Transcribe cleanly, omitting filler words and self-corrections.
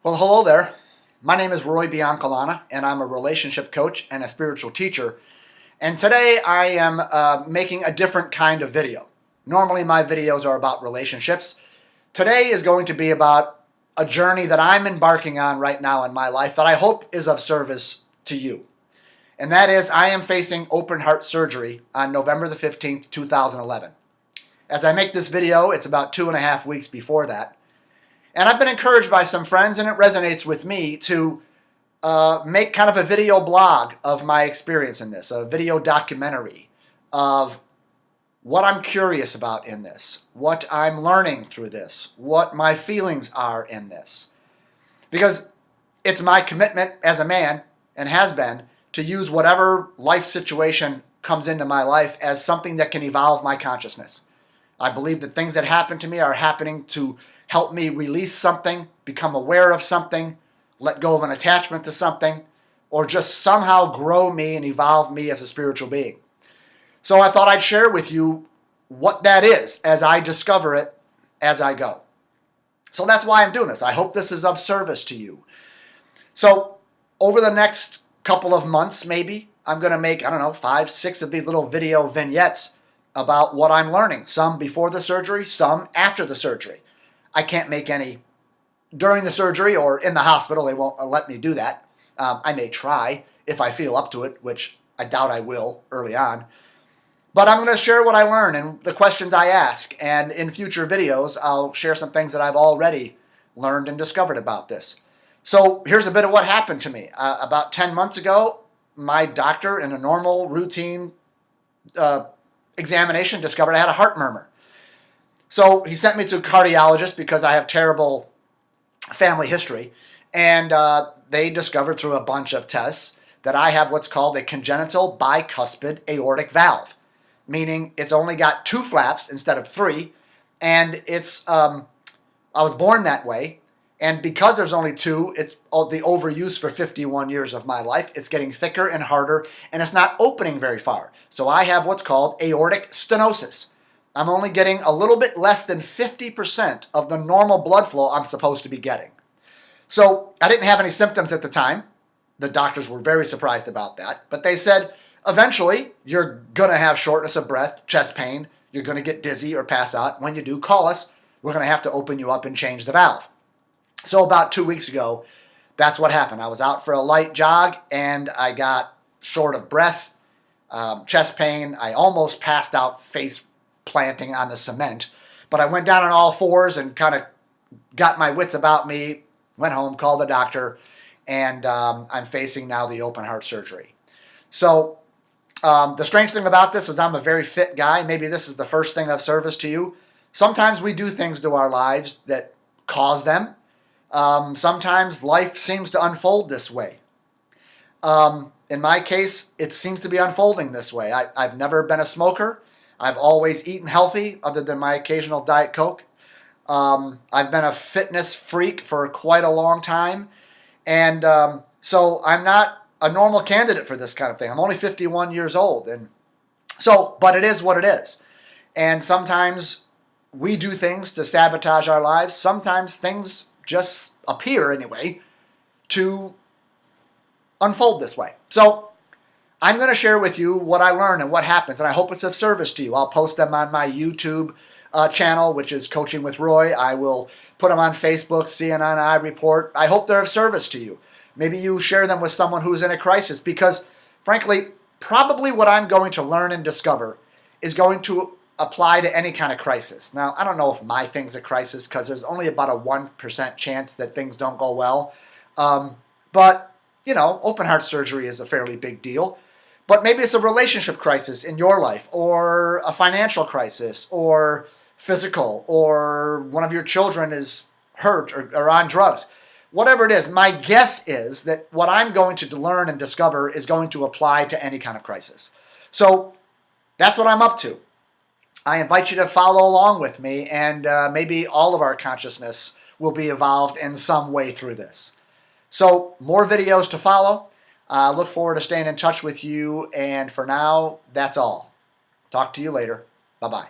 Well, hello there. My name is Roy Biancalana, and I'm a relationship coach and a spiritual teacher. And today I am making a different kind of video. Normally my videos are about relationships. Today is going to be about a journey that I'm embarking on right now in my life that I hope is of service to you. And that is, I am facing open heart surgery on November the 15th, 2011. As I make this video, it's about 2.5 weeks before that. And I've been encouraged by some friends, and it resonates with me, to make kind of a video blog of my experience in this, a video documentary of what I'm curious about in this, what I'm learning through this, what my feelings are in this. Because it's my commitment as a man, and has been, to use whatever life situation comes into my life as something that can evolve my consciousness. I believe that things that happen to me are happening to help me release something, become aware of something, let go of an attachment to something, or just somehow grow me and evolve me as a spiritual being. So I thought I'd share with you what that is as I discover it as I go. So that's why I'm doing this. I hope this is of service to you. So over the next couple of months, maybe, I'm going to make, 5, 6 of these little video vignettes about what I'm learning. Some before the surgery, some after the surgery. I can't make any during the surgery or in the hospital. They won't let me do that. I may try if I feel up to it, which I doubt I will early on. But I'm going to share what I learn and the questions I ask. And in future videos, I'll share some things that I've already learned and discovered about this. So here's a bit of what happened to me. About 10 months ago, my doctor, in a normal routine examination, discovered I had a heart murmur. So he sent me to a cardiologist because I have terrible family history. And they discovered through a bunch of tests that I have what's called a congenital bicuspid aortic valve, meaning it's only got 2 flaps instead of 3. And it's I was born that way. And because there's only 2, it's the overuse for 51 years of my life. It's getting thicker and harder, and it's not opening very far. So I have what's called aortic stenosis. I'm only getting a little bit less than 50% of the normal blood flow I'm supposed to be getting. So I didn't have any symptoms at the time. The doctors were very surprised about that. But they said, eventually, you're going to have shortness of breath, chest pain. You're going to get dizzy or pass out. When you do, call us. We're going to have to open you up and change the valve. So about 2 weeks ago, that's what happened. I was out for a light jog, and I got short of breath, chest pain. I almost passed out face planting on the cement. But I went down on all fours and kind of got my wits about me, went home, called the doctor, and I'm facing now the open heart surgery. So the strange thing about this is I'm a very fit guy. Maybe this is the first thing of service to you. Sometimes we do things to our lives that cause them. Sometimes life seems to unfold this way. In my case, it seems to be unfolding this way. I've never been a smoker. I've always eaten healthy, other than my occasional Diet Coke. I've been a fitness freak for quite a long time. And so I'm not a normal candidate for this kind of thing. I'm only 51 years old. But it is what it is. And sometimes we do things to sabotage our lives. Sometimes things just appear anyway to unfold this way. So I'm going to share with you what I learn and what happens, and I hope it's of service to you. I'll post them on my YouTube channel, which is Coaching with Roy. I will put them on Facebook, CNN iReport. I hope they're of service to you. Maybe you share them with someone who's in a crisis, because frankly, probably what I'm going to learn and discover is going to apply to any kind of crisis. Now, I don't know if my thing's a crisis, because there's only about a 1% chance that things don't go well. But, open heart surgery is a fairly big deal. But maybe it's a relationship crisis in your life, or a financial crisis, or physical, or one of your children is hurt or on drugs. Whatever it is, my guess is that what I'm going to learn and discover is going to apply to any kind of crisis. So that's what I'm up to. I invite you to follow along with me, and maybe all of our consciousness will be evolved in some way through this. So more videos to follow. Look forward to staying in touch with you, and for now, that's all. Talk to you later. Bye-bye.